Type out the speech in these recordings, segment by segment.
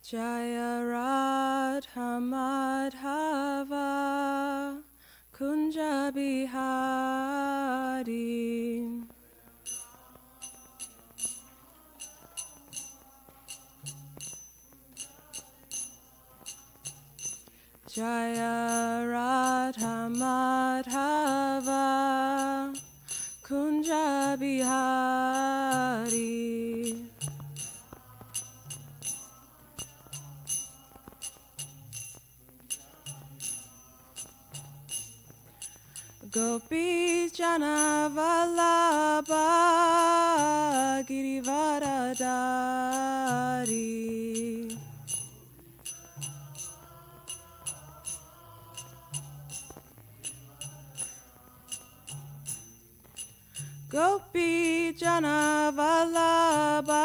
Jaya Radha Madhava Kunja Bihari Jaya Radha Madhava Kunja Bihari Gopi Jana Vallabha Girivaradari Gopi Jana Vallabha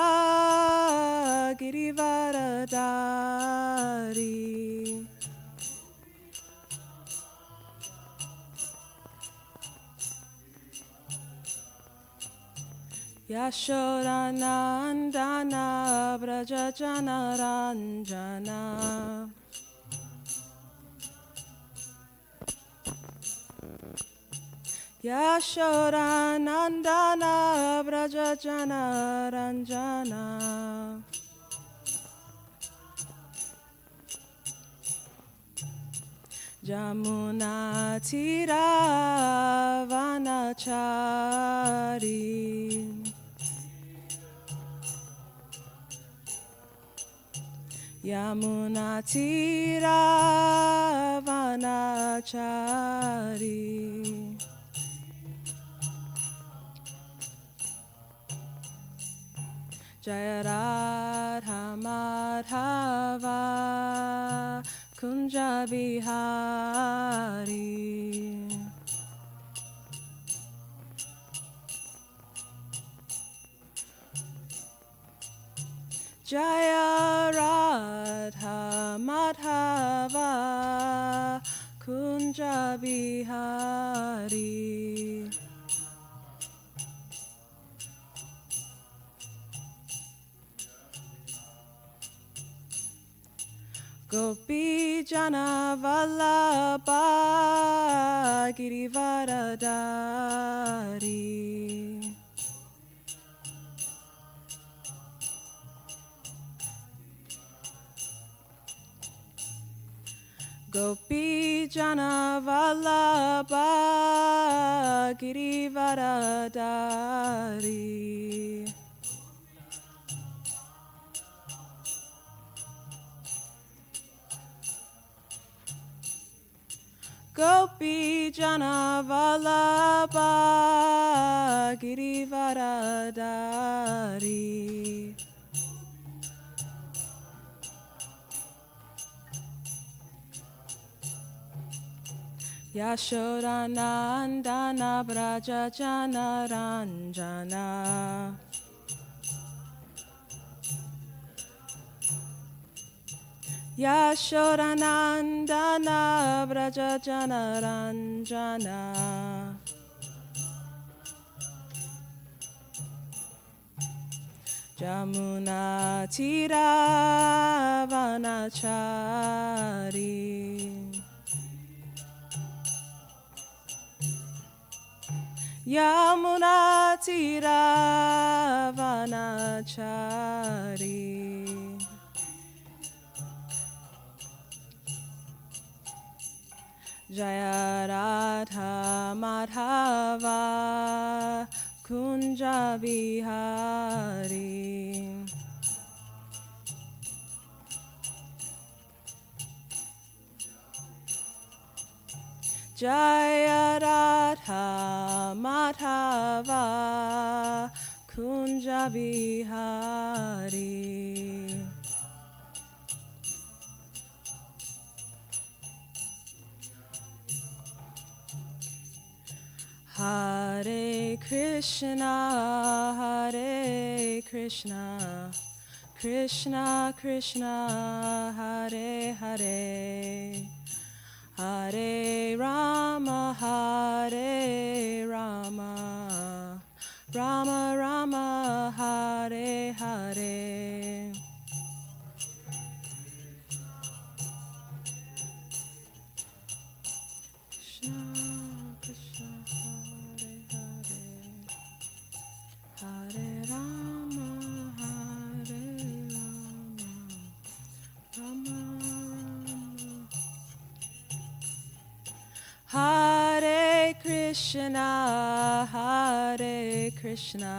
Girivaradari Yashodanandana Brajajana Ranjana Yashodanandana Brajajana Ranjana Jamuna Tira Vanachari Yamuna Tira Vanachari Jaya Radha Madhava Kunja Bihari Jaya Radha Madhava Kunja Bihari Gopi Jana Vallabha Girivaradari Gopi Jana Vallabha Girivaradari Gopi Jana Vallabha Girivaradari Yashodanandana Brajajana Ranjana Yashodanandana Brajajana Ranjana Jamuna Tira Vanachari Yamuna Tira Vanachari Jaya Radha Madhava Kunja Bihari Jaya Radha Madhava Kunja Bihari Hare Krishna Krishna Krishna Hare Hare Hare Rama Rama Rama Hare Hare Krishna, Krishna, Hare Hare, Hare Rama, Hare Rama, Rama Rama. Hare Krishna, Hare Krishna,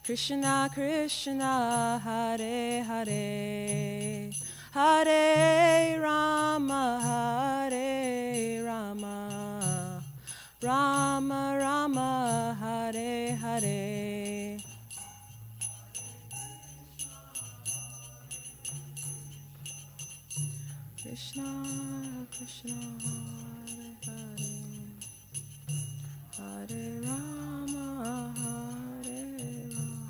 Krishna Krishna, Hare Hare, Hare Rama, Hare Rama, Rama Rama, Hare Hare. Krishna Krishna, Hare Hare, Hare Rama, Hare Rama.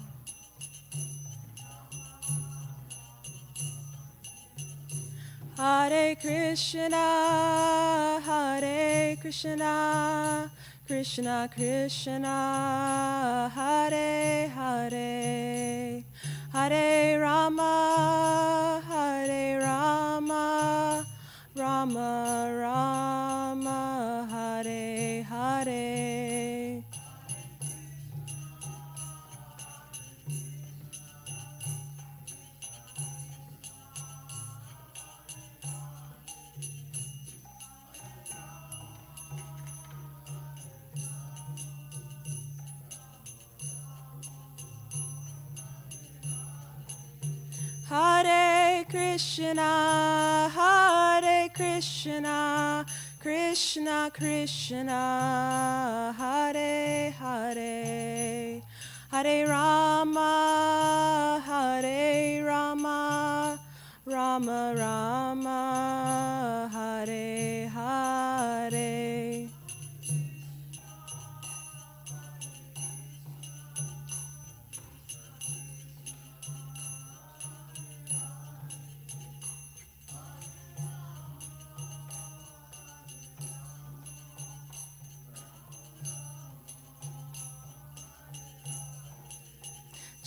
Hare Krishna, Hare Krishna, Krishna Krishna, Hare Hare, Hare Rama, Hare Rama, Rama Rama, Hare Hare. Hare Krishna, Hare Krishna, Krishna Krishna, Hare Hare, Hare Rama, Hare Rama, Rama Rama, Hare Hare.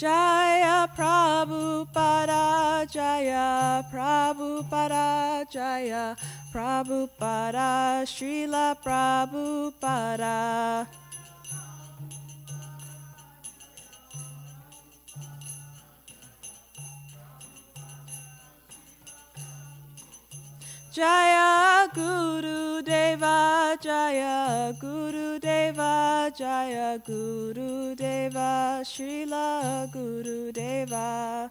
Jaya Prabhupada, Jaya Prabhupada, Jaya Prabhupada, Srila Prabhupada. Jaya Guru Deva, Jaya Guru Deva, Jaya Guru Deva, Srila Guru Deva.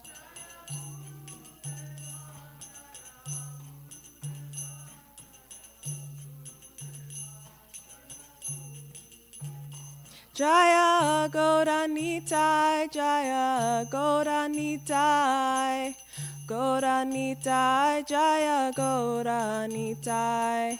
Jaya Gauranitai, Jaya Gauranitai, Gauranitai, Jaya Gauranitai.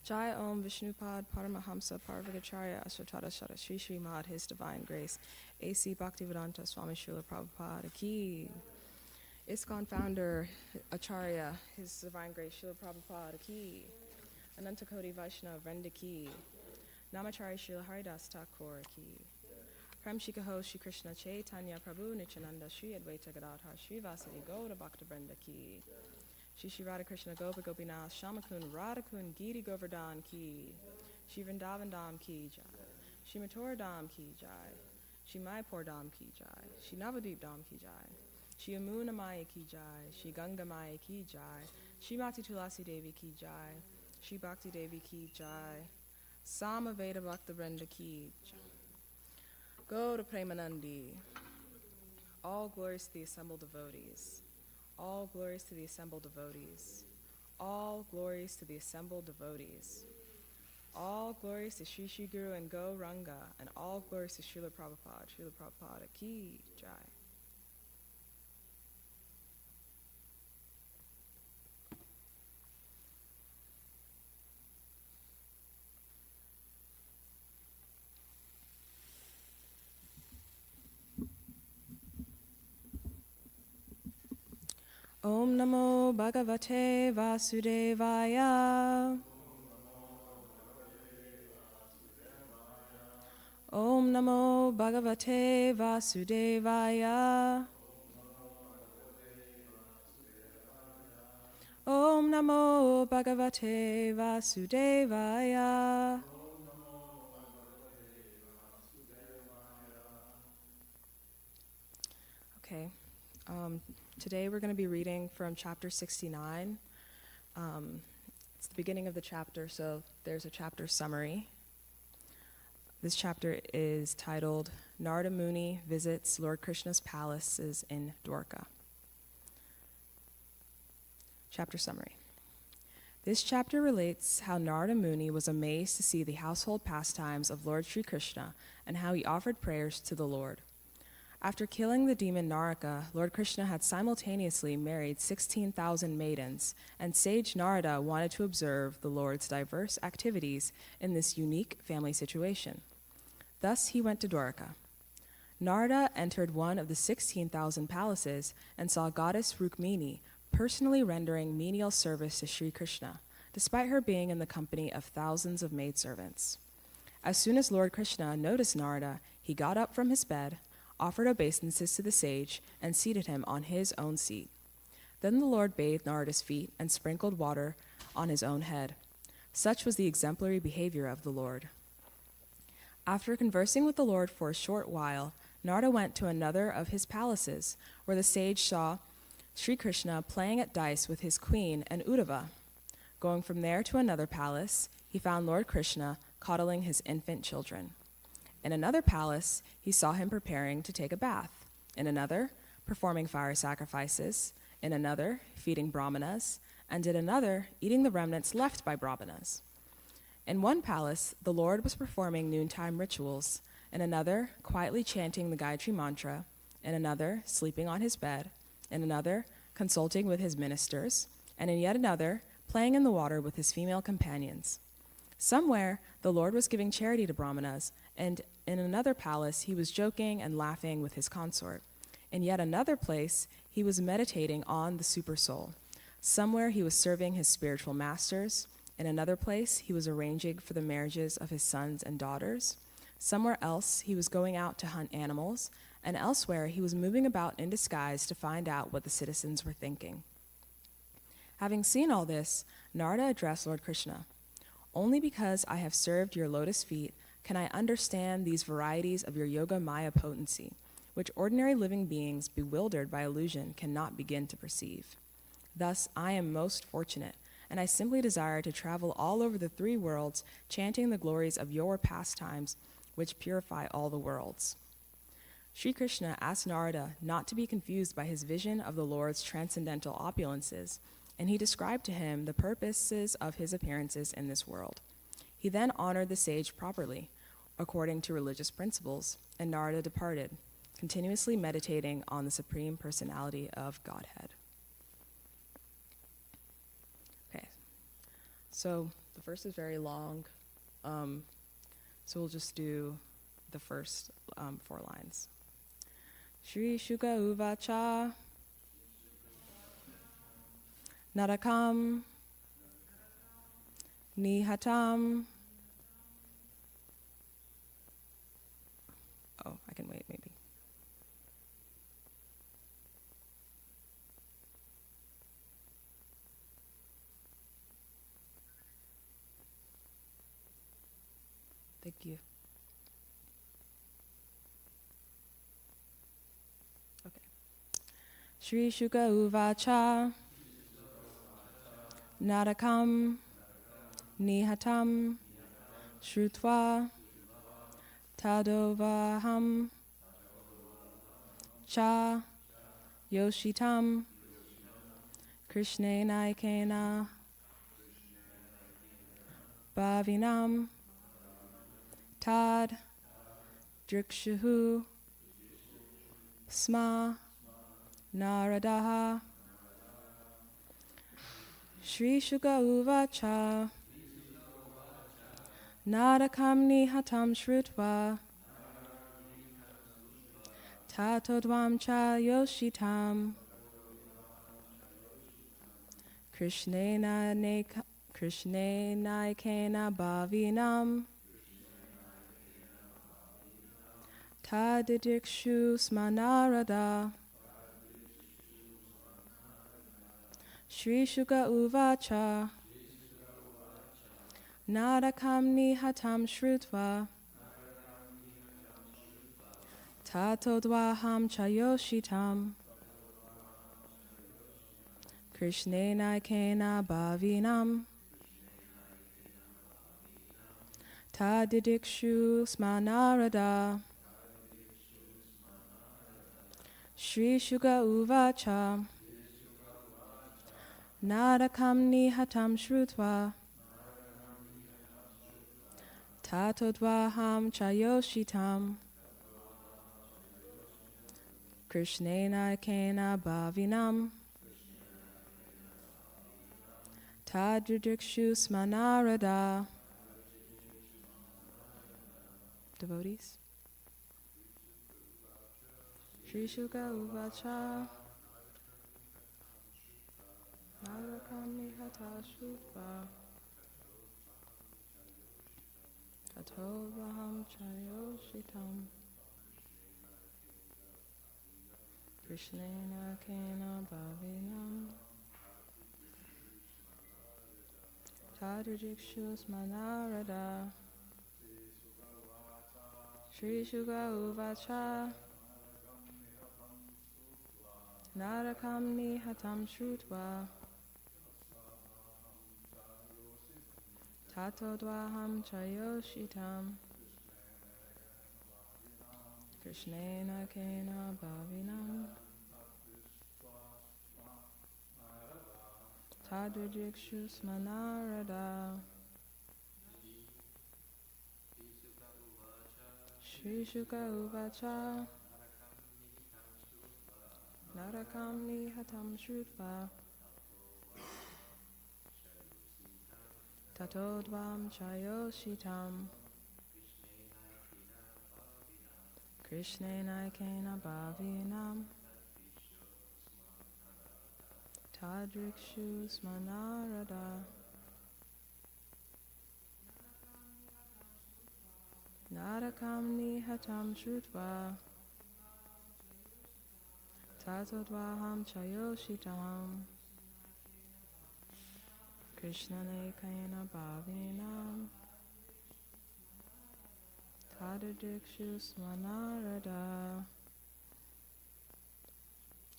Jai Om Vishnupad Paramahamsa Parvagacharya Asvatara Shara Shri Shri Mad His Divine Grace A.C. Bhaktivedanta Swami Srila Prabhupada Ki. ISKCON founder Acharya His Divine Grace Srila Prabhupada Ki. Anantakoti Vaishnava Vrenda Ki. Namacharya Srila Haridas Thakur Ki. Prem Shikaho Shri Krishna Chaitanya Prabhu Nityananda Shri Advaita Gadadhar Shri Vasadi Gauda Bhakta Vrenda Ki. Shri Shri Radha Krishna Gopa Gopinath Shamakun Radhakun Giri Govardhan Ki. Shri Vrindavan Dham Ki Jai. Shri Mathura Dham Ki Jai. Shri Mayapur Dham Ki Jai. Shri Navadvip Dham Ki Jai. Shri Yamuna Maya Ki Jai. Shri Ganga Maya Ki Jai. Shri Mati Tulasi Devi Ki Jai. Shri Bhakti Devi Ki Jai. Samaveda Bhakta Vrenda Ki Jai. Go to Premanandi. All glories to the assembled devotees. All glories to the assembled devotees. All glories to the assembled devotees. All glories to Sri Sri Guru and Go Ranga, and all glories to Srila Prabhupada. Srila Prabhupada Ki Jai. Om Namo Bhagavate Vasudevaya. Namo Bhagavate Vasudevaya. Om Namo Bhagavate Vasudevaya. Okay, today we're going to be reading from chapter 69. It's the beginning of the chapter, so there's a chapter summary. This chapter is titled Narada Muni Visits Lord Krishna's Palaces in Dwarka. Chapter summary. This chapter relates how Narada Muni was amazed to see the household pastimes of Lord Sri Krishna and how he offered prayers to the Lord. After killing the demon Naraka, Lord Krishna had simultaneously married 16,000 maidens, and sage Narada wanted to observe the Lord's diverse activities in this unique family situation. Thus he went to Dwarka. Narada entered one of the 16,000 palaces and saw goddess Rukmini personally rendering menial service to Sri Krishna, despite her being in the company of thousands of maidservants. As soon as Lord Krishna noticed Narada, he got up from his bed, offered obeisances to the sage, and seated him on his own seat. Then the Lord bathed Narada's feet and sprinkled water on his own head. Such was the exemplary behavior of the Lord. After conversing with the Lord for a short while, Narada went to another of his palaces, where the sage saw Sri Krishna playing at dice with his queen and Uddhava. Going from there to another palace, he found Lord Krishna coddling his infant children. In another palace, he saw him preparing to take a bath. In another, performing fire sacrifices. In another, feeding brahmanas. And in another, eating the remnants left by brahmanas. In one palace, the Lord was performing noontime rituals. In another, quietly chanting the Gayatri mantra. In another, sleeping on his bed. In another, consulting with his ministers. And in yet another, playing in the water with his female companions. Somewhere, the Lord was giving charity to brahmanas, and in another palace, he was joking and laughing with his consort. In yet another place, he was meditating on the supersoul. Somewhere, he was serving his spiritual masters. In another place, he was arranging for the marriages of his sons and daughters. Somewhere else, he was going out to hunt animals, and elsewhere, he was moving about in disguise to find out what the citizens were thinking. Having seen all this, Narada addressed Lord Krishna. Only because I have served your lotus feet can I understand these varieties of your yoga maya potency, which ordinary living beings bewildered by illusion cannot begin to perceive. Thus, I am most fortunate, and I simply desire to travel all over the three worlds, chanting the glories of your pastimes, which purify all the worlds. Sri Krishna asked Narada not to be confused by his vision of the Lord's transcendental opulences, and he described to him the purposes of his appearances in this world. He then honored the sage properly, according to religious principles, and Narada departed, continuously meditating on the Supreme Personality of Godhead. Okay, so the verse is very long, so we'll just do the first 4 lines. Shri Shuka Uvacha Narakam Nihatam. Oh, I can wait maybe. Thank you. Okay. Shri Shuka Uvacha Narakam Nihatam Shrutva Tadovaham Cha Yoshitam Krishnena Ikena Bhavinam Tad Drikshuhu Sma Naradaha Shri Shuka Uvacha Narakam Nihatam Shrutva Tatodvam Cha Yoshitam Krishnena Ikena Bhavinam Tadidikshu Smanarada Shri Shuka Uvacha Narakamni Hatam Shrutva Tatodvaham Chayoshitam Krishnena Kena Bhavinam Tadidikshu Smanarada Shri Shuka Uvacha Narakamni Hatam Shrutva Tatodvaham Chayoshitam Krishnena Kena Bhavinam Tadidikshu Smanarada. Devotees. Shri Shuka Uvacha Narakami Hata Shutva Tatovaham Chayoshitam Krishnena Kena Bhavinam Tadidikshu Smanarada Shri Shuka Uvacha Narakamni Hatam Shrutva Tatodvaham Chayoshitam Krishnena Kena Bhavinam Tadidikshu Smanarada Shri Shuka Uvacha Narakamni Hatam Shrutva Tatodvam Chayoshitam Krishnena Kena Bhavinam Tadrikshu Smanarada Narakamni Hatam Shrutva Tatodvaham Chayoshitam Krishnena Kena Bhavinam Tadidikshu Smanarada.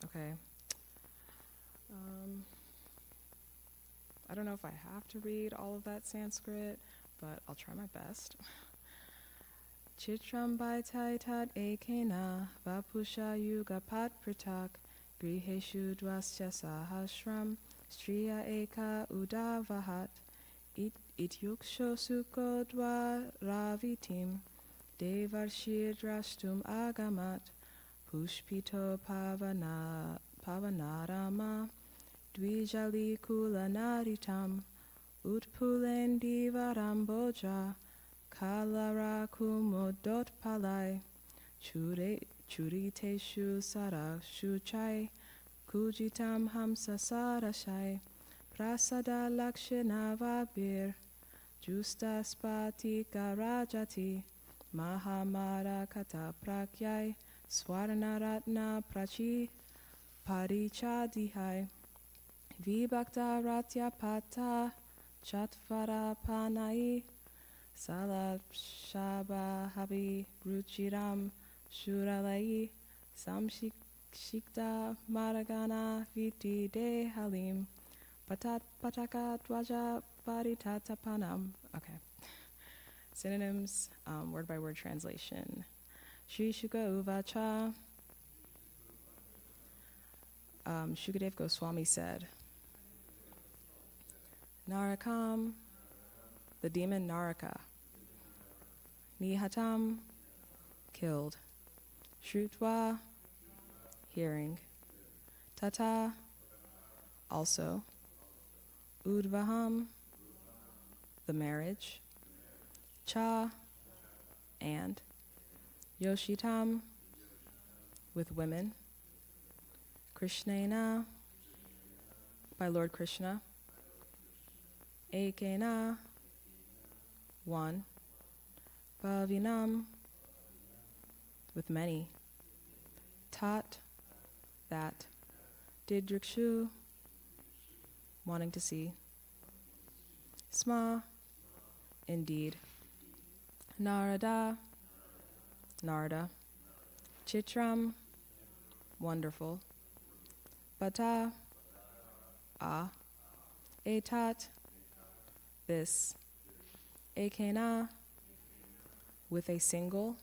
Okay. I don't know if I have to read all of that Sanskrit, but I'll try my best. Chitram bhaitai tat ekena vapusha yugapat pratak griheshu dvasya sahasram striya eka udavahat ityuksho sukho dvaravitim devarshir drashtum agamat pushpito pavanarama dvijali kulanaritam utpulendi varamboja Kalara kumodot palai churiteshu sara shuchai kujitam hamsa sarashai prasada lakshana vabir justa spati garajati mahamara kata prakyai swarnaratna prachi parichadihai vibhakta ratya pata chatvara panai Salab Shaba Habi Ruchiram Shuralai Samshikta Maragana Viti De Halim Pataka Dwaja Paritatapanam. Okay. Synonyms, word by word translation. Shri Shuka Uvacha. Shukadev Goswami said, Narakam, the demon Naraka. Nihatam, killed. Shrutva, hearing. Tata, also. Udvaham, the marriage. Cha, and. Yoshitam, with women. Krishnena, by Lord Krishna. Ekena, one. Bhavinam, with many. Tat, that. Didrikshu, wanting to see. Sma, indeed. Narada, Narada. Chitram, wonderful. Bata, ah. Etat, this. Ekena, with a single.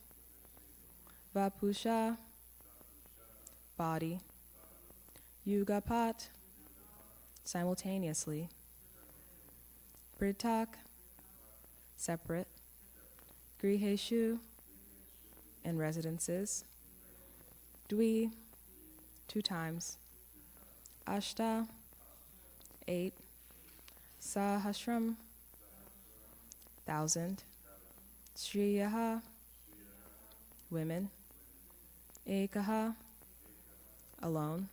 Vapusha, body. Yugapat, simultaneously. Pritak, separate. Griheshu, in residences. Dwi, 2 times. Ashta, 8. Sahasram, 1,000. Shriyaha, women. Ekaha, alone.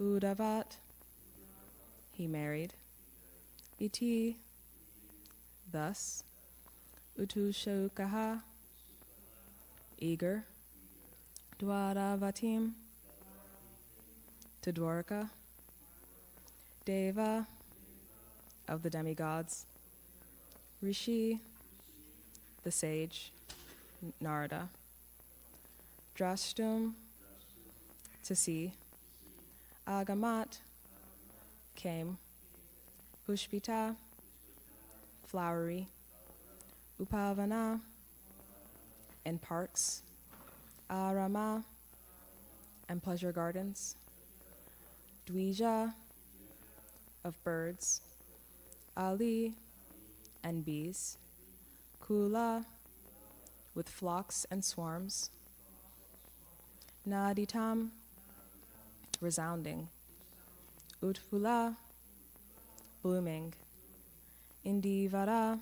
Udavat, he married. Iti, thus. Utushokaha, eager. Dwaravatim, to Dwarka. Deva, of the demigods. Rishi, the sage. Narada. Drashtum, to see. Agamat, came. Pushpita, flowery. Upavana, in parks. Arama, and pleasure gardens. Dvija, of birds. Ali, and bees. Kula, with flocks and swarms. Naditam, resounding. Utfula, blooming. Indivara,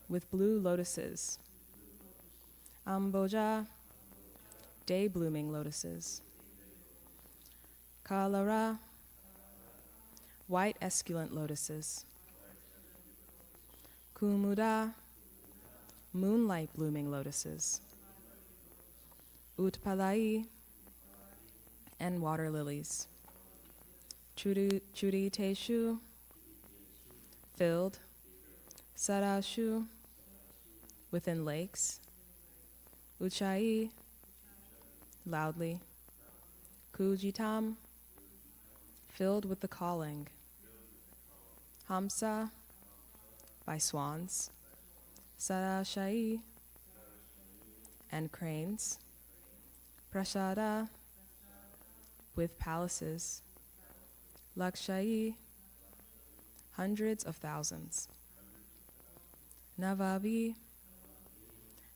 with blue lotuses. Amboja, day-blooming lotuses. Kalara, white esculent lotuses. Kumuda, moonlight-blooming lotuses. Utpalai, and water lilies. Churiteshu, filled. Sarashu, within lakes. Uchai, loudly. Kujitam, filled with the calling. Hamsa, by swans. Sarashai, and cranes. Prasada, with palaces. Lakshai, hundreds of thousands. Navabi,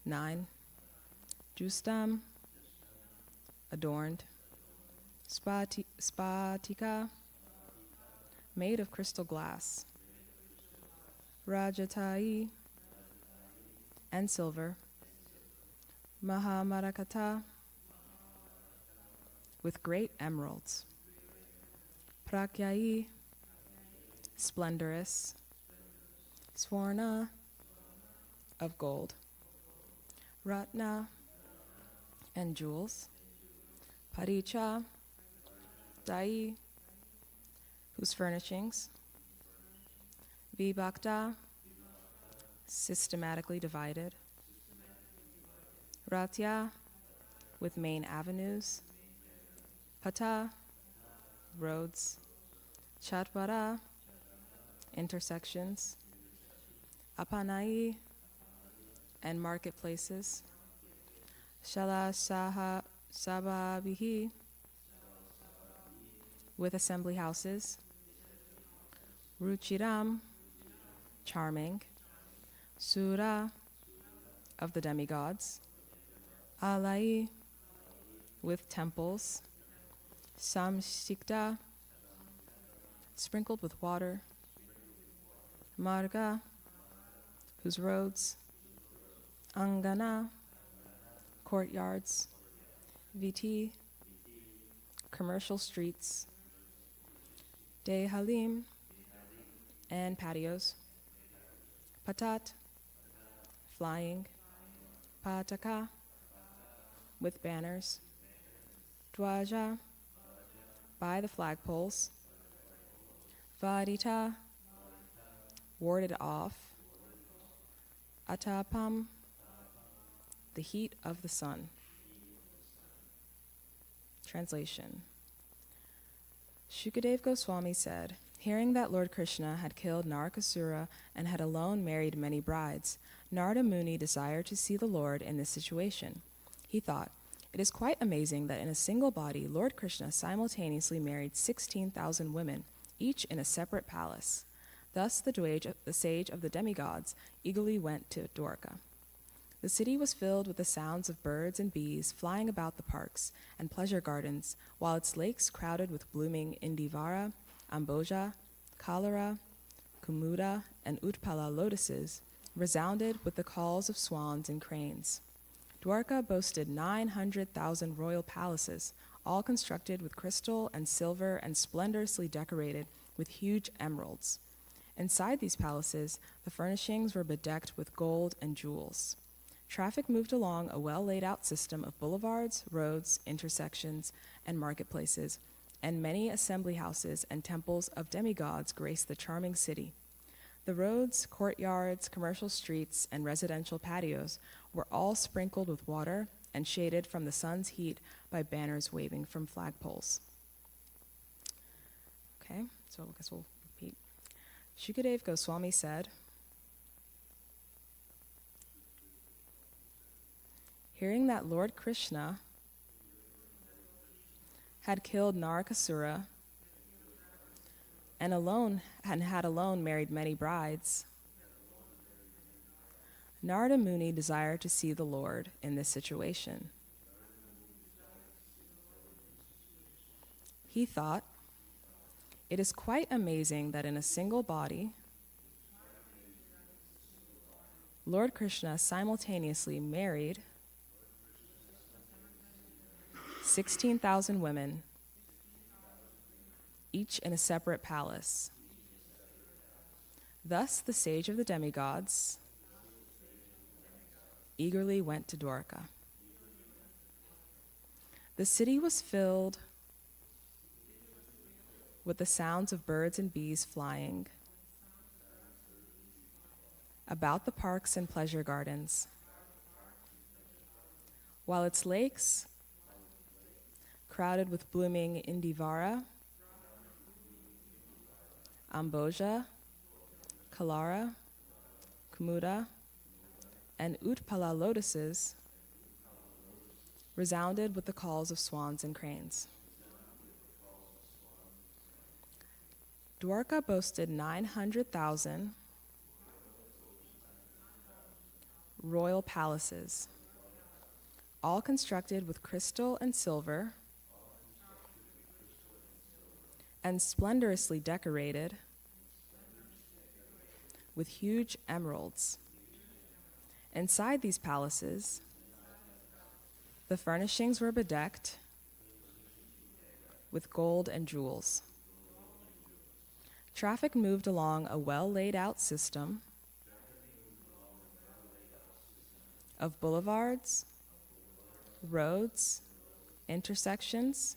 9. Justam, adorned. Spatika, made of crystal glass. Rajatai, and silver. Mahamarakata, with great emeralds. Prakyai, splendorous. Swarna, of gold. Ratna, and jewels. Paricha, Dai, whose furnishings. Vibhakta, systematically divided. Ratya, with main avenues. Pata, roads. Chatvara, intersections. Apanai, and marketplaces. Shala Sababihi, with assembly houses. Ruchiram, charming. Sura, of the demigods. Alai, with temples. Samshikta, sprinkled with water. Marga, whose roads. Angana, courtyards. Viti, commercial streets. Dehalim, and patios. Patat, flying. Pataka, with banners, Dwaja, by the flagpoles, Vadita, warded off, Atapam, the heat of the sun. Translation. Shukadev Goswami said, hearing that Lord Krishna had killed Narakasura and had alone married many brides, Narada Muni desired to see the Lord in this situation. He thought, it is quite amazing that in a single body, Lord Krishna simultaneously married 16,000 women, each in a separate palace. Thus the sage of the demigods eagerly went to Dwarka. The city was filled with the sounds of birds and bees flying about the parks and pleasure gardens, while its lakes crowded with blooming Indivara, Amboja, Kalara, Kumuda, and Utpala lotuses resounded with the calls of swans and cranes. Dwarka boasted 900,000 royal palaces, all constructed with crystal and silver and splendorously decorated with huge emeralds. Inside these palaces, the furnishings were bedecked with gold and jewels. Traffic moved along a well-laid-out system of boulevards, roads, intersections, and marketplaces, and many assembly houses and temples of demigods graced the charming city. The roads, courtyards, commercial streets, and residential patios were all sprinkled with water and shaded from the sun's heat by banners waving from flagpoles. Okay, so I guess we'll repeat. Shukadev Goswami said, hearing that Lord Krishna had killed Narakasura and had alone married many brides, Narada Muni desired to see the Lord in this situation. He thought, it is quite amazing that in a single body, Lord Krishna simultaneously married 16,000 women, each in a separate palace. Thus the sage of the demigods eagerly went to Dwarka. The city was filled with the sounds of birds and bees flying about the parks and pleasure gardens, while its lakes crowded with blooming Indivara, Amboja, Kalara, Kumuda, and Utpala lotuses resounded with the calls of swans and cranes. Dwarka boasted 900,000 royal palaces, all constructed with crystal and silver and splendorously decorated with huge emeralds. Inside these palaces, the furnishings were bedecked with gold and jewels. Traffic moved along a well-laid-out system of boulevards, roads, intersections,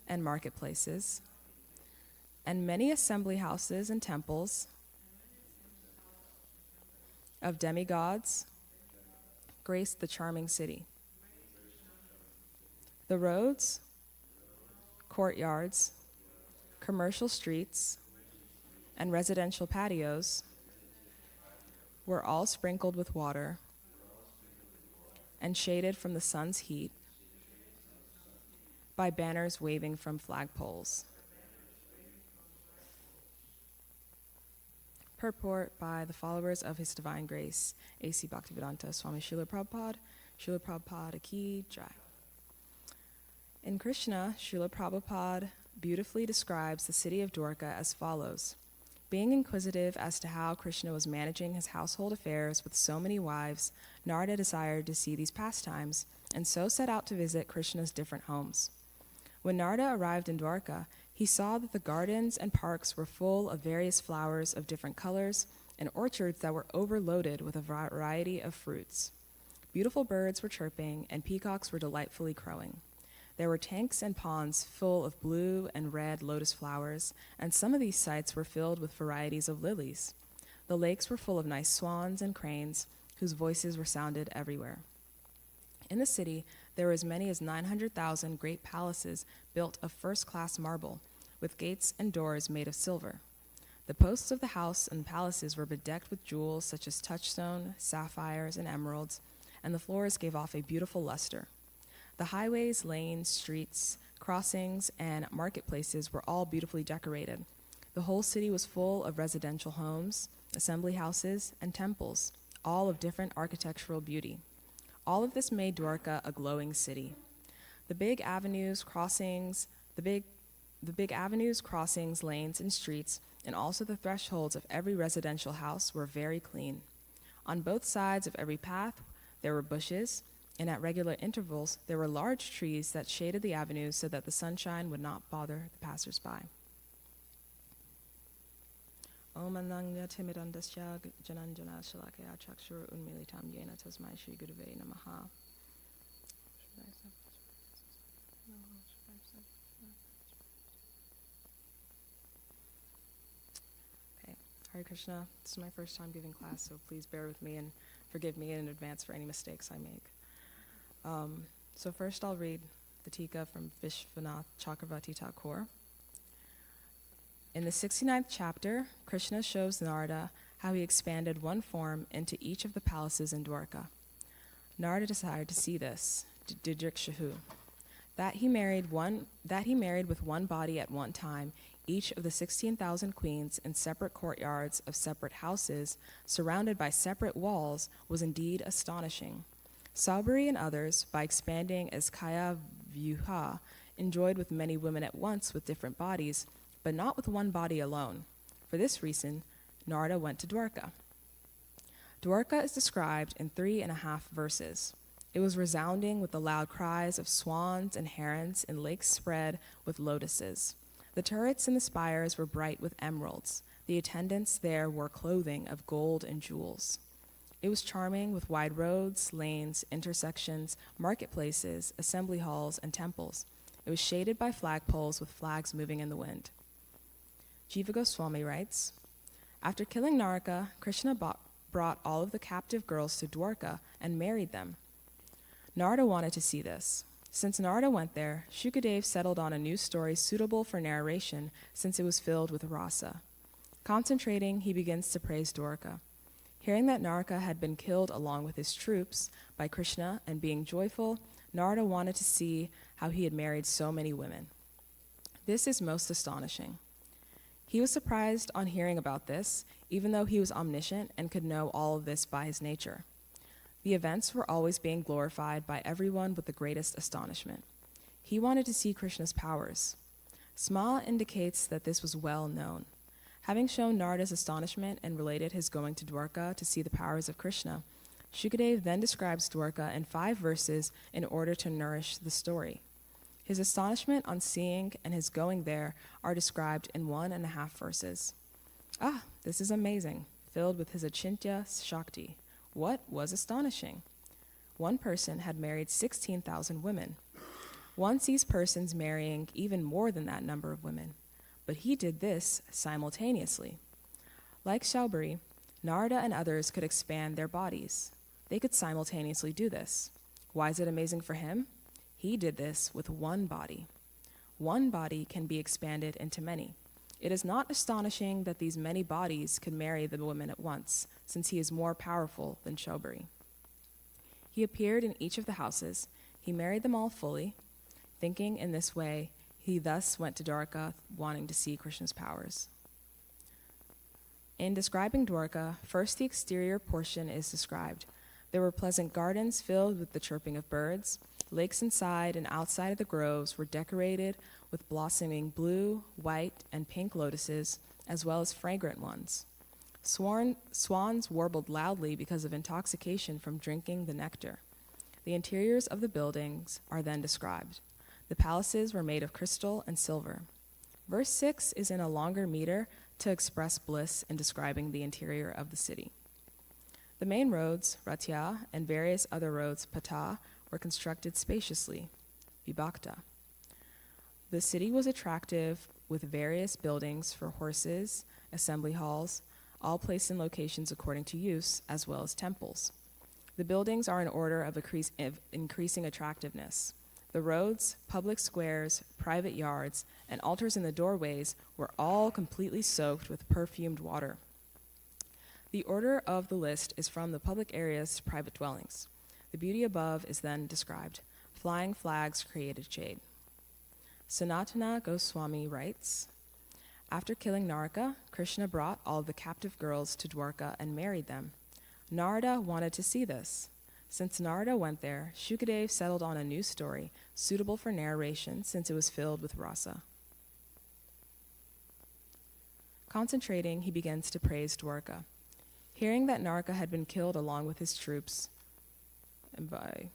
and marketplaces, and many assembly houses and temples of demigods graced the charming city. The roads, courtyards, commercial streets, and residential patios were all sprinkled with water and shaded from the sun's heat by banners waving from flagpoles. Purport by the followers of His Divine Grace, A.C. Bhaktivedanta Swami Srila Prabhupada Ki Jai. In Krishna, Srila Prabhupada beautifully describes the city of Dwarka as follows. Being inquisitive as to how Krishna was managing his household affairs with so many wives, Narada desired to see these pastimes, and so set out to visit Krishna's different homes. When Narada arrived in Dwarka, he saw that the gardens and parks were full of various flowers of different colors and orchards that were overloaded with a variety of fruits. Beautiful birds were chirping, and peacocks were delightfully crowing. There were tanks and ponds full of blue and red lotus flowers, and some of these sites were filled with varieties of lilies. The lakes were full of nice swans and cranes, whose voices were sounded everywhere. In the city, there were as many as 900,000 great palaces built of first-class marble, with gates and doors made of silver. The posts of the house and palaces were bedecked with jewels such as touchstone, sapphires, and emeralds, and the floors gave off a beautiful luster. The highways, lanes, streets, crossings, and marketplaces were all beautifully decorated. The whole city was full of residential homes, assembly houses, and temples, all of different architectural beauty. All of this made Dwarka a glowing city. The big avenues, crossings, lanes, and streets, and also the thresholds of every residential house were very clean. On both sides of every path, there were bushes, and at regular intervals, there were large trees that shaded the avenues so that the sunshine would not bother the passers-by. Om Ananya Timidandasya Jananjana Shalakaya Chakshura Unmilitam Yena Tasmai Shri Gurave Namaha. Okay, Hare Krishna. This is my first time giving class, so please bear with me and forgive me in advance for any mistakes I make. So first I'll read the Tika from Vishwanath Chakravarti Thakur. In the 69th chapter, Krishna shows Narada how he expanded one form into each of the palaces in Dwarka. Narada desired to see this, Didikshahu, that he married with one body at one time each of the 16,000 queens in separate courtyards of separate houses, surrounded by separate walls, was indeed astonishing. Saubari and others, by expanding as Kaya Vyuha, enjoyed with many women at once with different bodies, but not with one body alone. For this reason, Narada went to Dwarka. Dwarka is described in 3.5 verses. It was resounding with the loud cries of swans and herons in lakes spread with lotuses. The turrets and the spires were bright with emeralds. The attendants there wore clothing of gold and jewels. It was charming with wide roads, lanes, intersections, marketplaces, assembly halls, and temples. It was shaded by flagpoles with flags moving in the wind. Jiva Goswami writes, after killing Naraka, Krishna brought all of the captive girls to Dwarka and married them. Narada wanted to see this. Since Narada went there, Shukadev settled on a new story suitable for narration since it was filled with rasa. Concentrating, he begins to praise Dwarka. Hearing that Naraka had been killed along with his troops by Krishna and being joyful, Narada wanted to see how he had married so many women. This is most astonishing. He was surprised on hearing about this, even though he was omniscient and could know all of this by his nature. The events were always being glorified by everyone with the greatest astonishment. He wanted to see Krishna's powers. Smala indicates that this was well known. Having shown Narada's astonishment and related his going to Dwarka to see the powers of Krishna, Shukadev then describes Dwarka in 5 verses in order to nourish the story. His astonishment on seeing and his going there are described in 1.5 verses. This is amazing, filled with his Achintya Shakti. What was astonishing? One person had married 16,000 women. One sees persons marrying even more than that number of women, but he did this simultaneously. Like Shaubari, Narada and others could expand their bodies. They could simultaneously do this. Why is it amazing for him? He did this with one body. One body can be expanded into many. It is not astonishing that these many bodies could marry the women at once, since he is more powerful than Shaubari. He appeared in each of the houses. He married them all fully. Thinking in this way, he thus went to Dwarka, wanting to see Krishna's powers. In describing Dwarka, first the exterior portion is described. There were pleasant gardens filled with the chirping of birds. Lakes inside and outside of the groves were decorated with blossoming blue, white, and pink lotuses, as well as fragrant ones. Swans warbled loudly because of intoxication from drinking the nectar. The interiors of the buildings are then described. The palaces were made of crystal and silver. Verse 6 is in a longer meter to express bliss in describing the interior of the city. The main roads, Ratya, and various other roads, Pata, were constructed spaciously, Vibhakta. The city was attractive with various buildings for horses, assembly halls, all placed in locations according to use, as well as temples. The buildings are in order of increasing attractiveness. The roads, public squares, private yards, and altars in the doorways were all completely soaked with perfumed water. The order of the list is from the public areas to private dwellings. The beauty above is then described. Flying flags created shade. Sanatana Goswami writes, after killing Naraka, Krishna brought all the captive girls to Dwarka and married them. Narada wanted to see this. Since Narada went there, Shukadev settled on a new story, suitable for narration since it was filled with rasa. Concentrating, he begins to praise Dwarka. Hearing that Naraka had been killed along with his troops, and by,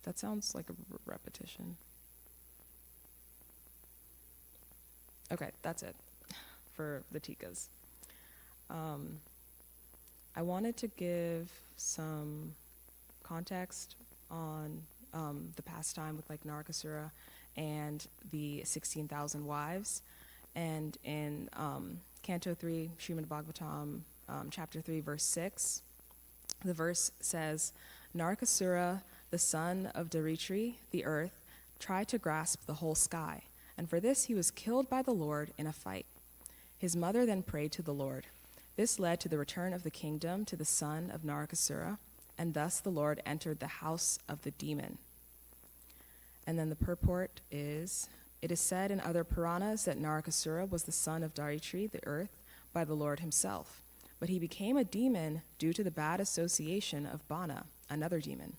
that sounds like a repetition. Okay, that's it for the tikas. I wanted to give some context on the pastime with like Narakasura and the 16,000 wives. And in Canto 3, Srimad Bhagavatam, chapter 3, verse 6, the verse says, Narakasura, the son of Daritri, the earth, tried to grasp the whole sky, and for this he was killed by the Lord in a fight. His mother then prayed to the Lord. This led to the return of the kingdom to the son of Narakasura, and thus the Lord entered the house of the demon. And then the purport is, it is said in other Puranas that Narakasura was the son of Daritri, the earth, by the Lord himself. But he became a demon due to the bad association of Bana, another demon.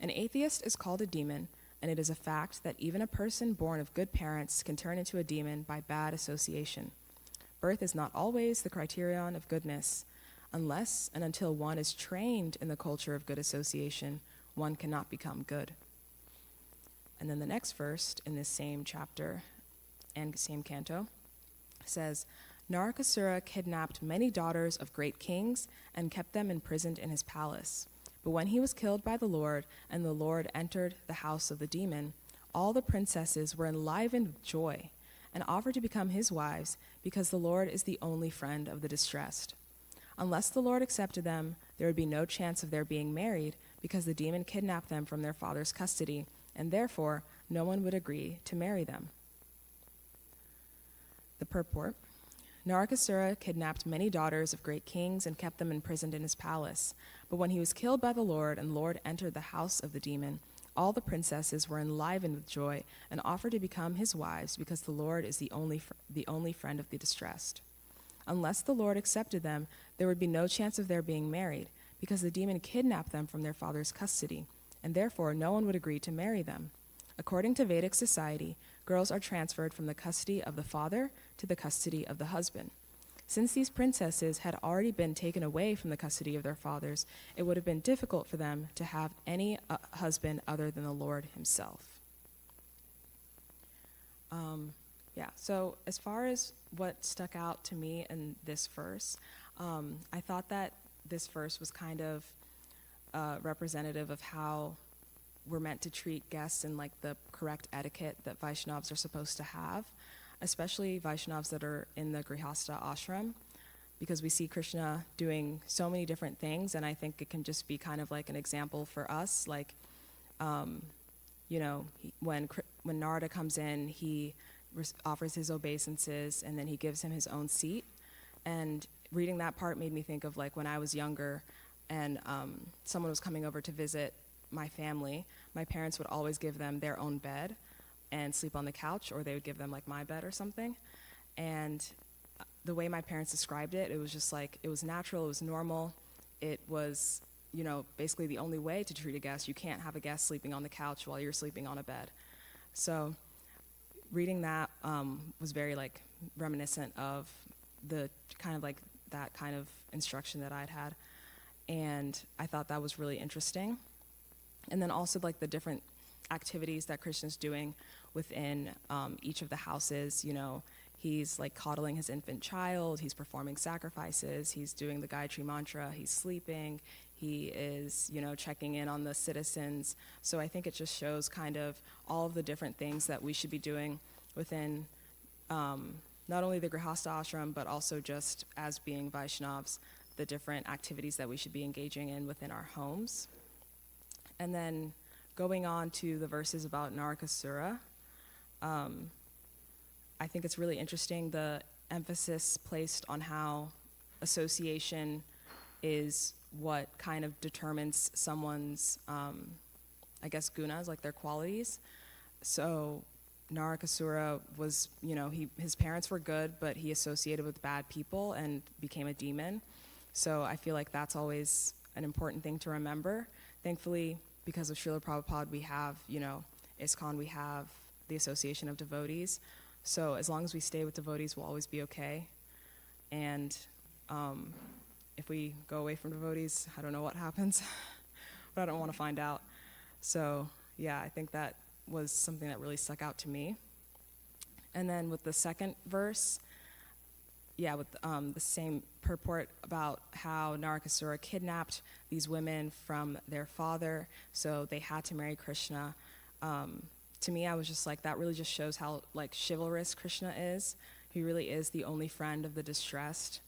An atheist is called a demon, and it is a fact that even a person born of good parents can turn into a demon by bad association. Birth is not always the criterion of goodness. Unless and until one is trained in the culture of good association, one cannot become good. And then the next verse in this same chapter and same canto says, Narakasura kidnapped many daughters of great kings and kept them imprisoned in his palace. But when he was killed by the Lord, and the Lord entered the house of the demon, all the princesses were enlivened with joy and offered to become his wives, because the Lord is the only friend of the distressed. Unless the Lord accepted them, there would be no chance of their being married, because the demon kidnapped them from their father's custody, and therefore no one would agree to marry them. The purport. Narakasura kidnapped many daughters of great kings and kept them imprisoned in his palace. But when he was killed by the Lord, and the Lord entered the house of the demon, all the princesses were enlivened with joy and offered to become his wives, because the Lord is the only friend of the distressed. Unless the Lord accepted them, there would be no chance of their being married, because the demon kidnapped them from their father's custody, and therefore no one would agree to marry them. According to Vedic society, girls are transferred from the custody of the father to the custody of the husband. Since these princesses had already been taken away from the custody of their fathers, it would have been difficult for them to have any husband other than the Lord himself. So as far as what stuck out to me in this verse, I thought that this verse was kind of representative of how we're meant to treat guests in like the correct etiquette that Vaishnavas are supposed to have, especially Vaishnavas that are in the Grihastha ashram, because we see Krishna doing so many different things, and I think it can just be kind of like an example for us. Like, when Narada comes in, he offers his obeisances, and then he gives him his own seat. And reading that part made me think of like when I was younger, and someone was coming over to visit my family. My parents would always give them their own bed and sleep on the couch, or they would give them like my bed or something. And the way my parents described it, it was just like, it was natural, it was normal. It was, basically the only way to treat a guest. You can't have a guest sleeping on the couch while you're sleeping on a bed. So reading that was very like reminiscent of the kind of like that kind of instruction that I'd had. And I thought that was really interesting. And then also like the different activities that Krishna's doing within each of the houses. he's like coddling his infant child, he's performing sacrifices, he's doing the Gayatri mantra, he's sleeping, he is, checking in on the citizens. So I think it just shows kind of all of the different things that we should be doing within not only the Grihastha ashram, but also just as being Vaishnavas, the different activities that we should be engaging in within our homes. And then going on to the verses about Narakasura, I think it's really interesting the emphasis placed on how association is what kind of determines someone's, gunas, like their qualities. So Narakasura was, his parents were good, but he associated with bad people and became a demon. So I feel like that's always an important thing to remember. Thankfully, because of Srila Prabhupada, we have, ISKCON, we have the Association of Devotees. So as long as we stay with devotees, we'll always be okay. And if we go away from devotees, I don't know what happens, but I don't want to find out. So yeah, I think that was something that really stuck out to me. And then with the second verse, with the same purport about how Narakasura kidnapped these women from their father, so they had to marry Krishna. To me, I was just like, that really just shows how like chivalrous Krishna is. He really is the only friend of the distressed.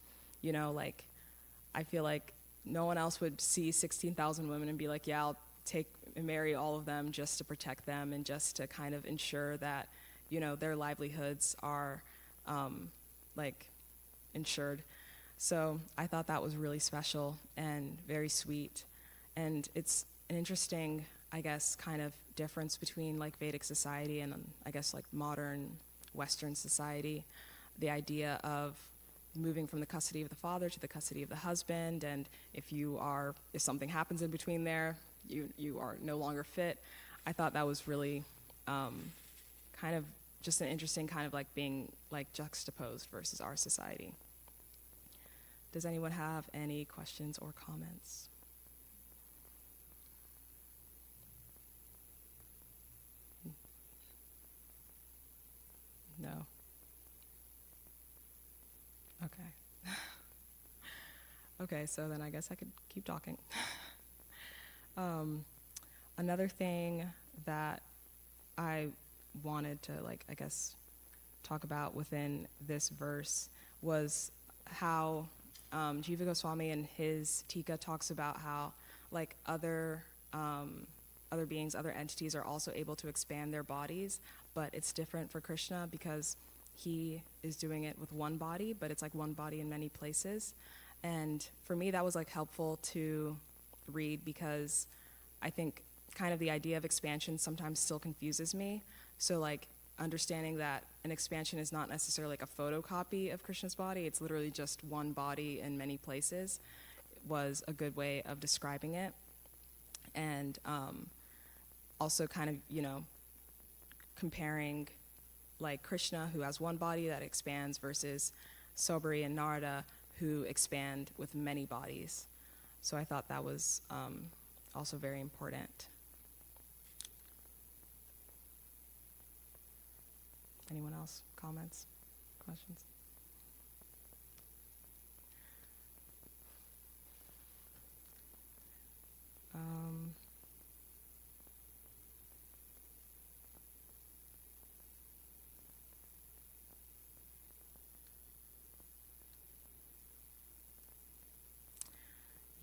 I feel like no one else would see 16,000 women and be like, yeah, I'll take and marry all of them just to protect them and just to kind of ensure that, their livelihoods are insured. So I thought that was really special and very sweet. And it's an interesting, kind of difference between like Vedic society and like modern Western society. The idea of moving from the custody of the father to the custody of the husband, and if something happens in between there, you are no longer fit. I thought that was really kind of just an interesting kind of like being like juxtaposed versus our society. Does anyone have any questions or comments? No? Okay. Okay, so then I guess I could keep talking. Another thing that I wanted to talk about within this verse was how Jiva Goswami in his Tika talks about how other beings, other entities are also able to expand their bodies, but it's different for Krishna because he is doing it with one body, but it's like one body in many places. And for me, that was helpful to read because I think kind of the idea of expansion sometimes still confuses me. So understanding that an expansion is not necessarily a photocopy of Krishna's body, it's literally just one body in many places, was a good way of describing it. And also kind of, comparing Krishna, who has one body that expands, versus Sobari and Narada, who expand with many bodies. So I thought that was also very important. Anyone else? Comments? Questions?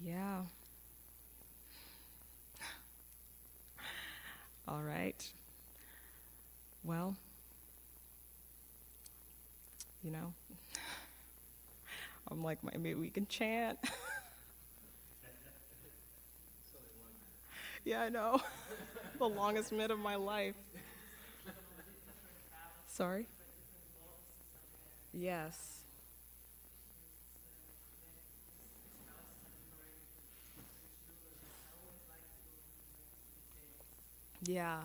Yeah. All right. Well, I'm like, maybe we can chant. Yeah, I know. The longest minute of my life. Sorry? Yes. Yeah.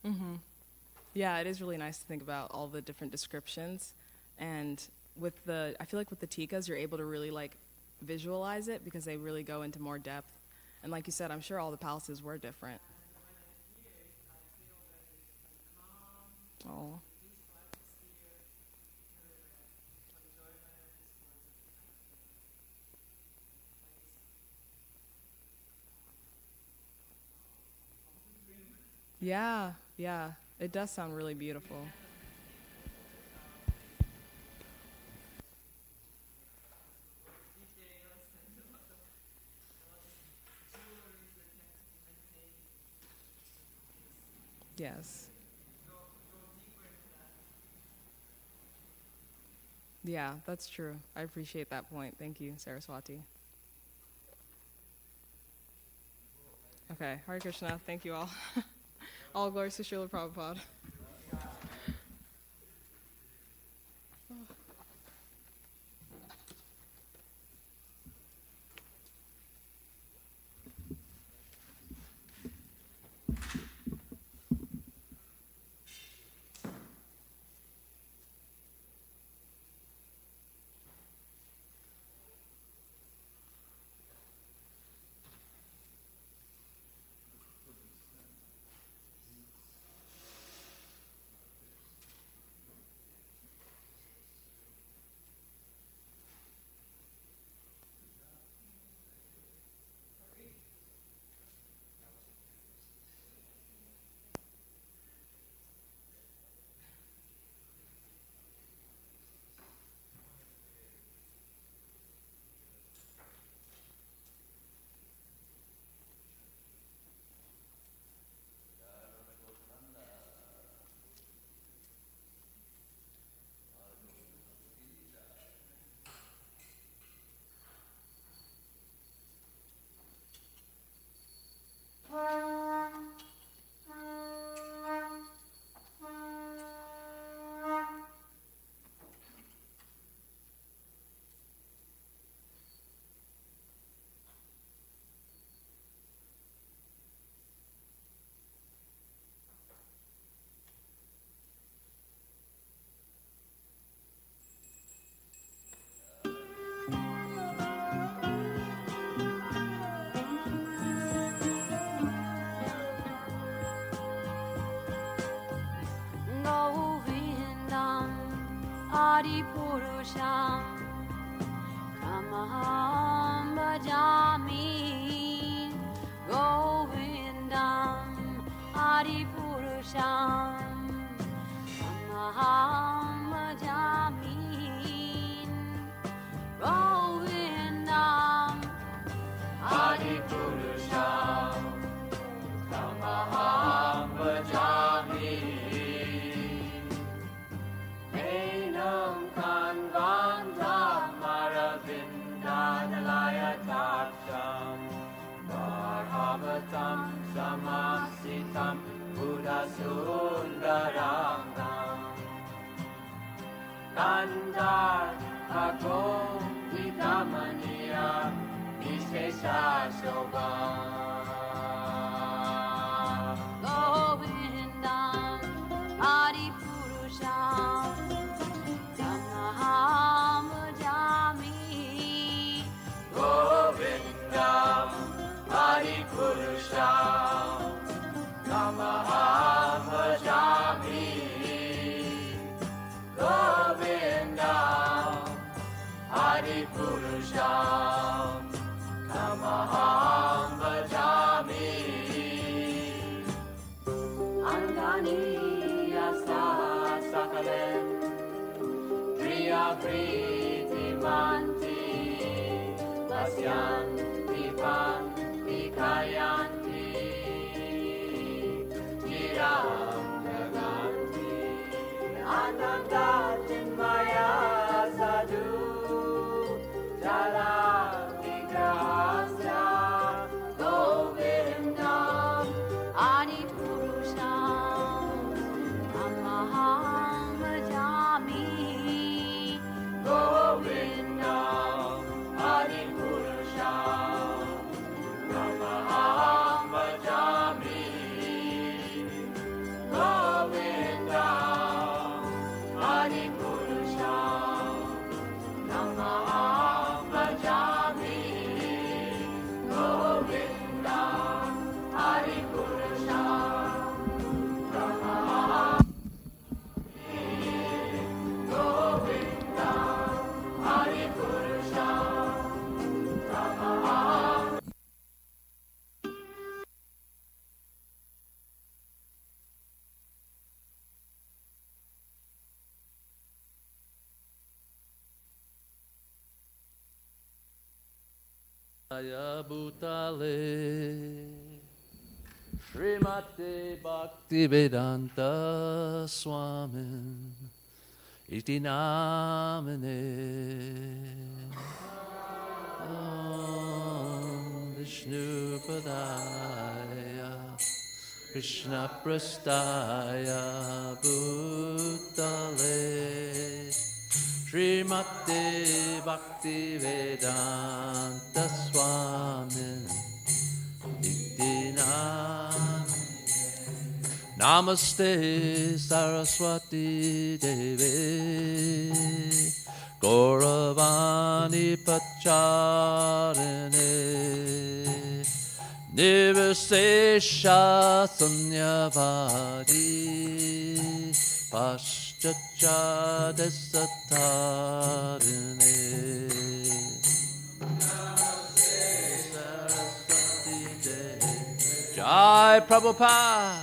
Mm-hmm. Yeah, it is really nice to think about all the different descriptions. And I feel like with the tikas, you're able to really visualize it because they really go into more depth. And like you said, I'm sure all the palaces were different. Oh. Yeah, yeah. It does sound really beautiful. Yes. Yeah, that's true. I appreciate that point. Thank you, Saraswati. Okay, Hare Krishna. Thank you all. All glories to Srila Prabhupada. Govindam Adipurusham Tamaham Bhajami Govindam Adipurusham Tamaham Bhajami Govindam Adipurusham Tamaham Bhajami Enam Kanvandam Maravindanalayataksam Varhavatam Samasitam Buddhasundarangam Kandar Agom Vidamaniya Vishesha Shobham Govindam Adipurusham Tamaham Bhajami Govindam Adipurusham Tamaham Bhajami Govindam Adipurusham Tamaham Bhajami Angani Asa Sakalem Priya Priti Manti Vasyanti Panti Kayanti Chiram Naganti Ananda Chinmaya Sadhu Jala Vigrahasya Govindam Adipurusham Tamaham Bhajami Govindam Adipurusham Tamaham Bhajami Govindam Adipurusham Tamaham Bhajami Jaya Bhutale Srimate Bhaktivedanta Swamin Iti Namane Om Vishnu Padaya Krishna Prastaya Bhutale Srimate Bhaktivedanta Swamin Ikdina Namaste Saraswati Devi Gauravani Pacharine Nirvisesha Sunyavadi Paschatya Desatarine Saraswati Devi Jai Prabhupada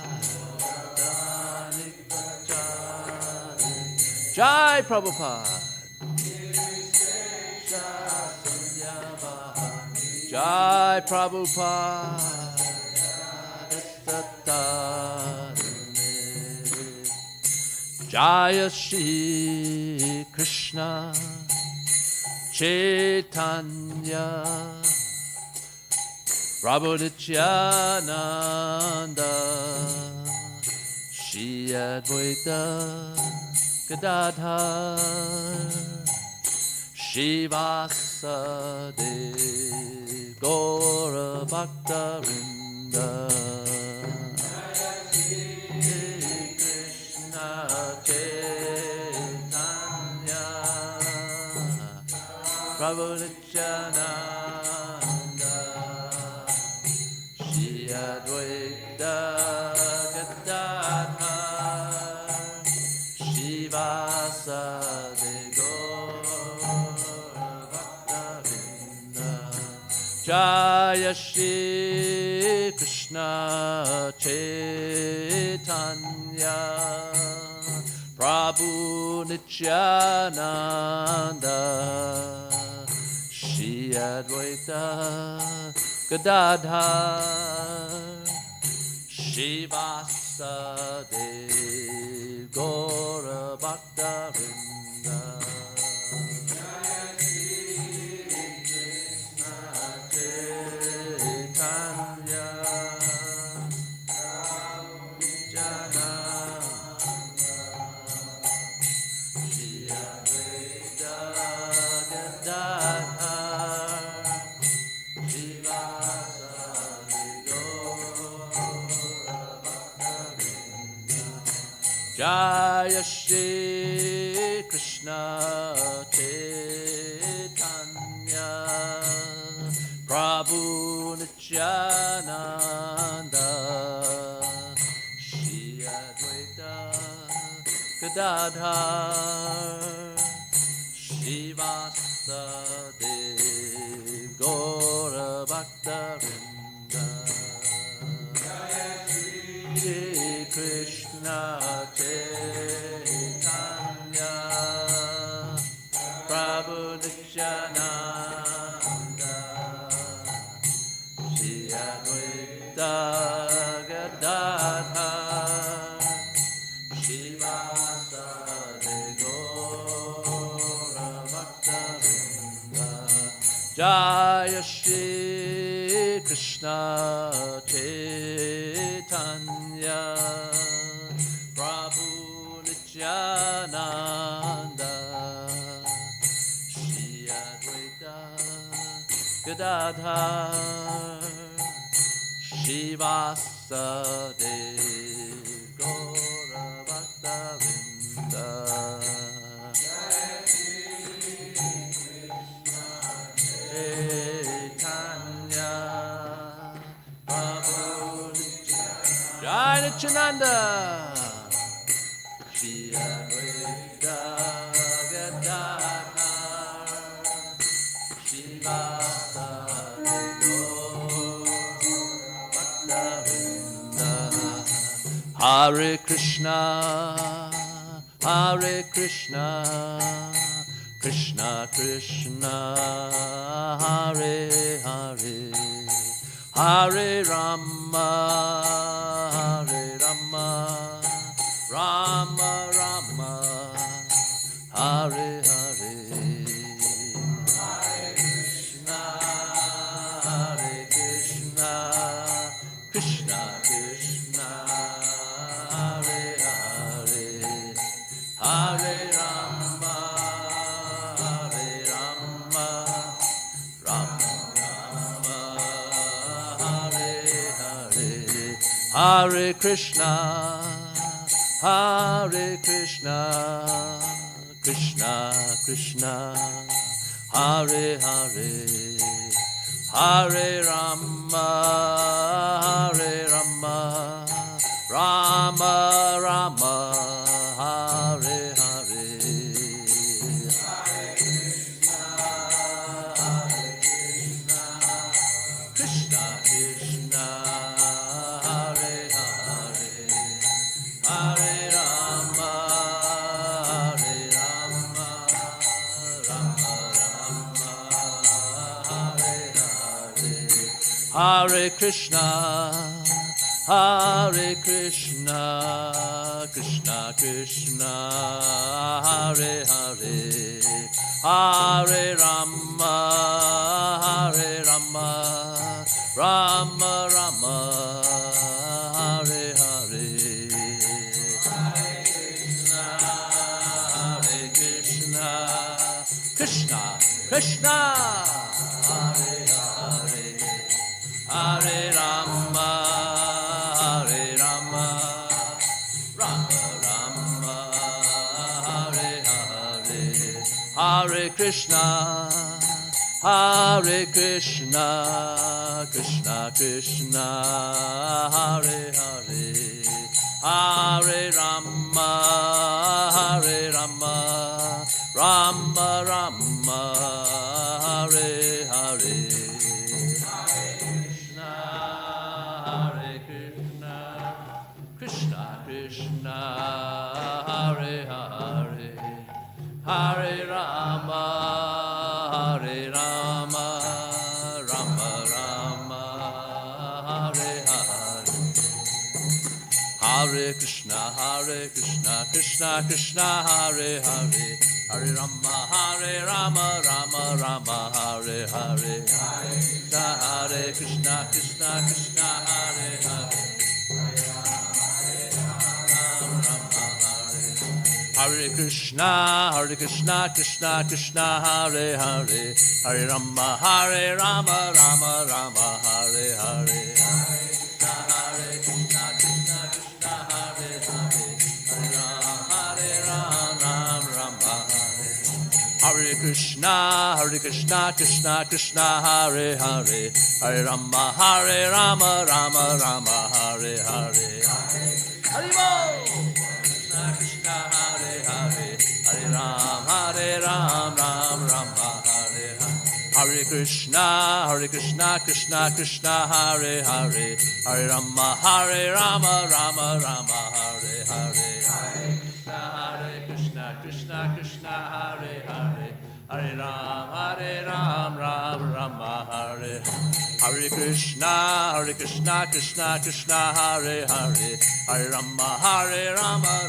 Jai Prabhupada Jai Prabhupada Jaya Shri Krishna Chaitanya Prabhu Nityananda Shri Advaita Gadadhar Shivasadi Gaura Bhaktarinda Krishna Chaitanya Prabhu Nityananda Shri Advaita Gadadhar Shivasadi Jaya Shri Krishna Chaitanya Prabhu Nityananda Shri Advaita Gadadhar Shivasadi Gaura Bhaktarinda Jaya Shri Krishna Chaitanya Prabhu Nityananda Shri Advaita Gadadhar Shivasadi Gaura Bhaktarinda Hare Krishna Chaitanya Prabhu Nityananda Shri Advaita Gadadhar Shivasadi Gaura Bhaktarinda Jaya Shri Krishna Chaitanya Prabhu Nityananda Shri Advaita Gadadhar Shivasadi Gaura Bhaktarinda Chaitanya Prabhu Jai Nityananda Shri Advaita Gadadhar Shivasadi Gaura Bhaktarinda Hare Krishna Krishna Krishna, Hare Hare, Hare Rama, Hare Rama, Rama Rama, Hare Hare. Hare Krishna, Hare Krishna, Krishna Krishna, Hare Hare, Hare Rama, Hare Rama, Rama Rama, Hare Hare. Hare Krishna, Hare Krishna, Krishna Krishna, Hare Hare, Hare Rama, Hare Rama, Rama Rama, Hare Hare. Hare Krishna, Hare Krishna, Krishna Krishna, Hare Hare, Hare Rama, Hare Rama, Rama Rama, Hare Hare. Hare Krishna, Hare Krishna, Krishna Krishna, Hare Hare, Hare Rama, Hare Rama, Rama Rama, Hare Hare. Hare Krishna, Hare Krishna, Krishna Krishna, Hare Hare, Hare Rama, Hare Rama, Rama Rama, Hare Hare. Hare Krishna, Hare Krishna, Krishna Krishna, Hare Hare, Hare Rama, Hare Rama, Rama Rama, Hare Hare. Hare Krishna, Hare Krishna, Krishna Krishna, Hare Hare, Hare Rama, Hare Rama, Rama Rama, Hare Hare. Hare Krishna, Krishna Krishna, Hare Hare, Hare Rama, Rama Rama, Hare Hare. Hare Krishna, Krishna Krishna, Hare Hare, Hare Krishna, Krishna Krishna, Hare Hare, Hare Rama, Rama Rama, Hare Hare. Hare Krishna, Krishna Krishna, Hare Hare, Hare Rama, Rama, Hare Krishna, Krishna Krishna, Hare Hare, Hare Rama, Rama Rama, Hare Hare. Haribo! Krishna Krishna, Hare Hare, Hare Ram, Ram Rama, Hare Hare. Hare Krishna, Krishna Krishna, Hare Hare, Hare Rama, Rama Rama, Hare Hare. Hare Krishna, Krishna Krishna, Hare Hare, Hare Ram, Ram Rama, Hare Hare. Krishna, Krishna Krishna, Hare Hare, Hare Rama,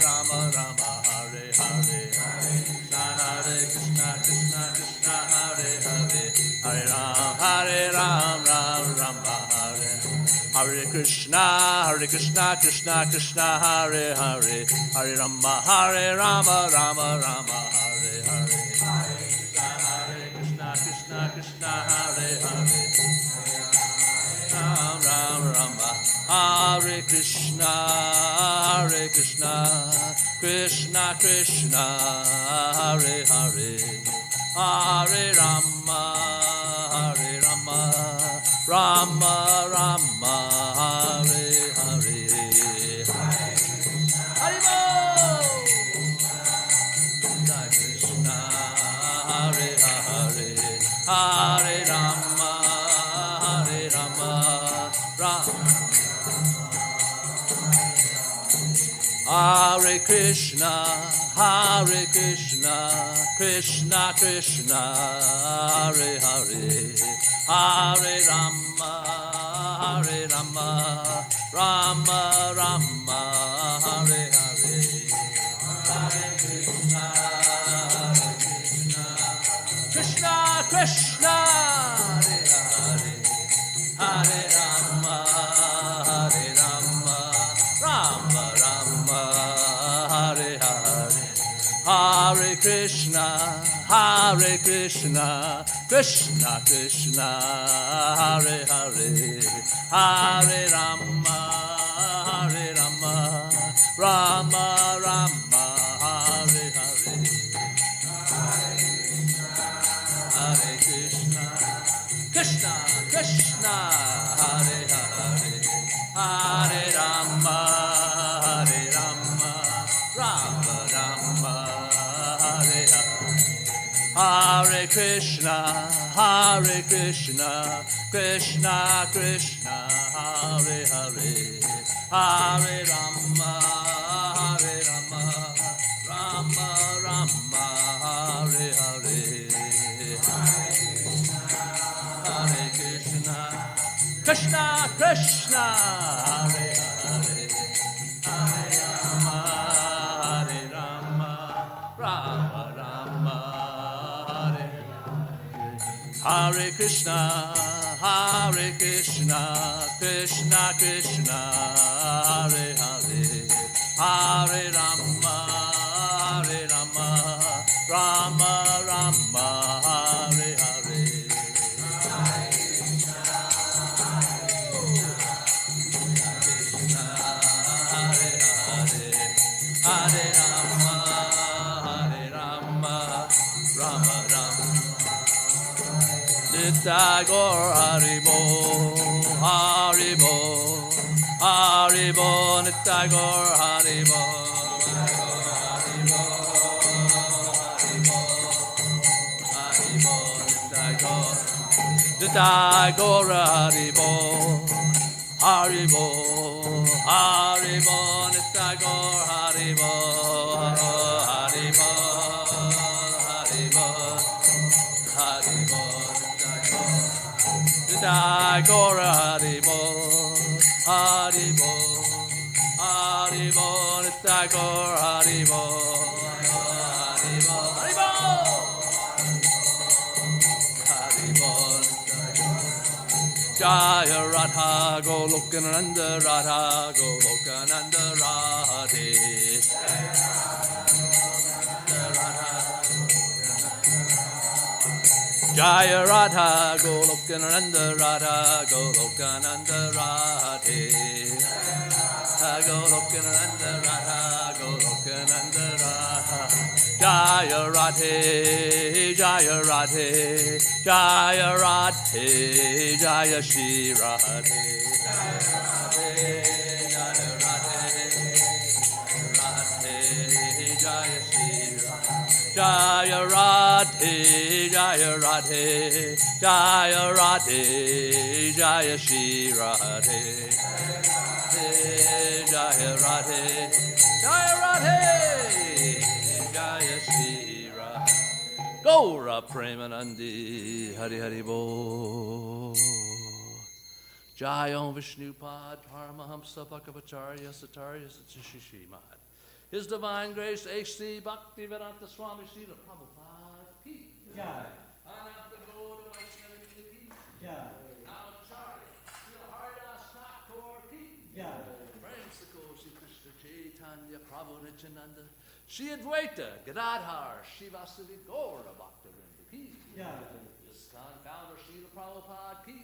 Rama Rama, Hare Hare. Hare Krishna, Krishna Krishna, Hare Hare, Hare Ram, Ram Rama, Hare Hare. Krishna, Krishna Krishna, Hare Hare, Hare Rama, Rama Rama, Hare Hare. Hare Krishna, Krishna Krishna, Hare Hare, Ram Rama. Hare Krishna, Krishna Krishna, Hare Hare, Hare Rama, Rama Rama, Hare Hare. Haribo! Krishna, Hare Hare, Hare Rama, Rama. Hare Krishna, Krishna Krishna Hare Hare Hare Rama Hare Rama Rama Rama Hare Hare Hare Krishna Krishna Krishna Hare Hare Hare Rama Hare Rama Rama Rama Hare Hare Hare Krishna Krishna Krishna Hare Hare Hare Rama Hare Rama Rama Rama Hare Hare Hare Krishna Krishna Hare Hare Hare Rama Hare Rama Rama Rama Hare Hare Hare Krishna Krishna Krishna Hare Hare Hare Rama Hare Rama Rama Rama Hare Hare Hare Krishna Krishna Hare Hare Hare Rama Hare Rama Rama Rama Hare Krishna Krishna Krishna Hare Hare Hare Rama Hare Rama Rama Rama Hare Hare Hare Rama Hare Rama Rama Rama Nitai Gaur Haribo Haribo Haribo Nitai Gaur Haribo Haribo Haribo Nitai Gaur Nitai Gaur Haribo Haribo Haribo Nitai Gaur Haribo Haribo Haribo Haribo Nitai Gaur Haribo Haribo Haribo Nitai Gaur Haribo Haribo Haribo Haribo Jaya Radha Golokananda Radha Golokananda Radhe Jaya Radha Golokananda Radha Golokananda Radhe Golokananda Radha Golokananda Radha Jaya Radhe Jaya Radhe Jaya Radhe Jaya Shri Radhe Jaya Radhe Radhe Jaya Shri Jaya Radhe Jaya Radhe Jaya Radhe Jaya Shri Radhe Jaya Radhe Jaya Radhe Jaya Shri Radhe Gaura Premanandi Hari Hari Bo Jayam Vishnupad Paramahamsa Bhagavacharya Satarya Satishishimad His Divine Grace H.C. Bhaktivedanta Swami Srila Prabhupada Ki Jai Ananta Gaura Vaishnava Ki Jai Navacharya Srila Haridas Thakur Ki Jai Premsako Sri Krishna Chaitanya Prabhu Nityananda Shri Advaita Gadadhar Shivasavi Gaura Bhaktivinoda Ki Jai ISKCON Founder Srila Prabhupada Ki